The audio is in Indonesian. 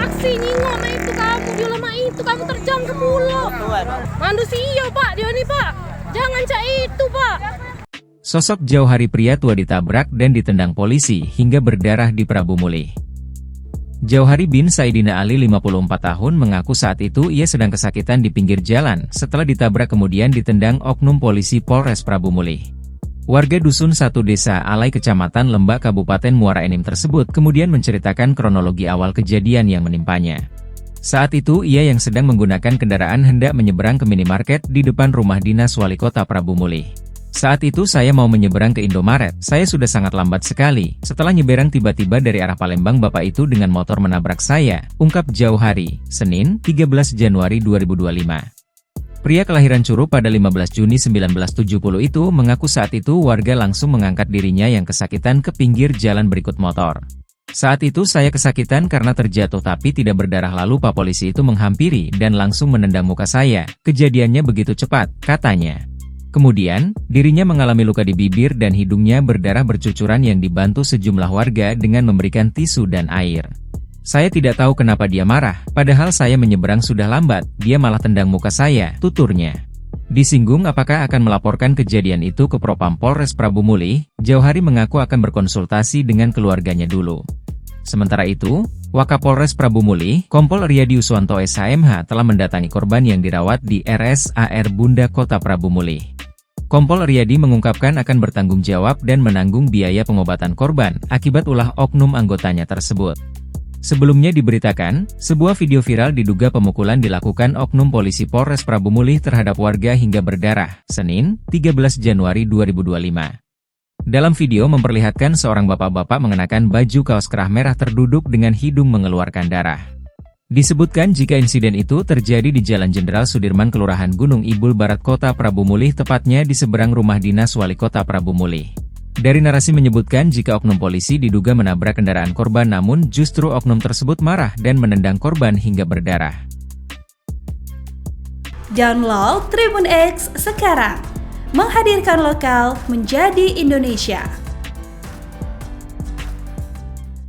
taksi nyingok mah itu kamu, dia lama itu kamu terjang ke pulau. Manusia Pak, dia nih Pak. Jangan cak itu Pak. Sosok Jauhari pria tua ditabrak dan ditendang polisi hingga berdarah di Prabu Mulih. Jauhari bin Saidina Ali 54 tahun mengaku saat itu ia sedang kesakitan di pinggir jalan setelah ditabrak kemudian ditendang oknum polisi Polres Prabu Mulih. Warga Dusun 1 Desa Alai Kecamatan Lembak Kabupaten Muara Enim tersebut kemudian menceritakan kronologi awal kejadian yang menimpanya. Saat itu ia yang sedang menggunakan kendaraan hendak menyeberang ke minimarket di depan rumah dinas Wali Kota Prabu Mulih. Saat itu saya mau menyeberang ke Indomaret, saya sudah sangat lambat sekali. Setelah nyeberang tiba-tiba dari arah Palembang bapak itu dengan motor menabrak saya, ungkap Jauhari, Senin, 13 Januari 2025. Pria kelahiran Curup pada 15 Juni 1970 itu mengaku saat itu warga langsung mengangkat dirinya yang kesakitan ke pinggir jalan berikut motor. Saat itu saya kesakitan karena terjatuh tapi tidak berdarah lalu Pak Polisi itu menghampiri dan langsung menendang muka saya. Kejadiannya begitu cepat, katanya. Kemudian, dirinya mengalami luka di bibir dan hidungnya berdarah bercucuran yang dibantu sejumlah warga dengan memberikan tisu dan air. Saya tidak tahu kenapa dia marah, padahal saya menyeberang sudah lambat, dia malah tendang muka saya, tuturnya. Disinggung apakah akan melaporkan kejadian itu ke Propam Polres Prabu Mulih, Jauhari mengaku akan berkonsultasi dengan keluarganya dulu. Sementara itu, Wakapolres Prabu Mulih, Kompol Riyadi Uswanto SHMH telah mendatangi korban yang dirawat di RSAR Bunda Kota Prabu Mulih. Kompol Riyadi mengungkapkan akan bertanggung jawab dan menanggung biaya pengobatan korban akibat ulah oknum anggotanya tersebut. Sebelumnya diberitakan, sebuah video viral diduga pemukulan dilakukan oknum polisi Polres Prabu Mulih terhadap warga hingga berdarah, Senin, 13 Januari 2025. Dalam video memperlihatkan seorang bapak-bapak mengenakan baju kaos kerah merah terduduk dengan hidung mengeluarkan darah. Disebutkan jika insiden itu terjadi di Jalan Jenderal Sudirman Kelurahan Gunung Ibul Barat Kota Prabu Mulih tepatnya di seberang rumah dinas Wali Kota Prabu Mulih. Dari narasi menyebutkan jika oknum polisi diduga menabrak kendaraan korban namun justru oknum tersebut marah dan menendang korban hingga berdarah. Download Tribun X sekarang, menghadirkan lokal menjadi Indonesia.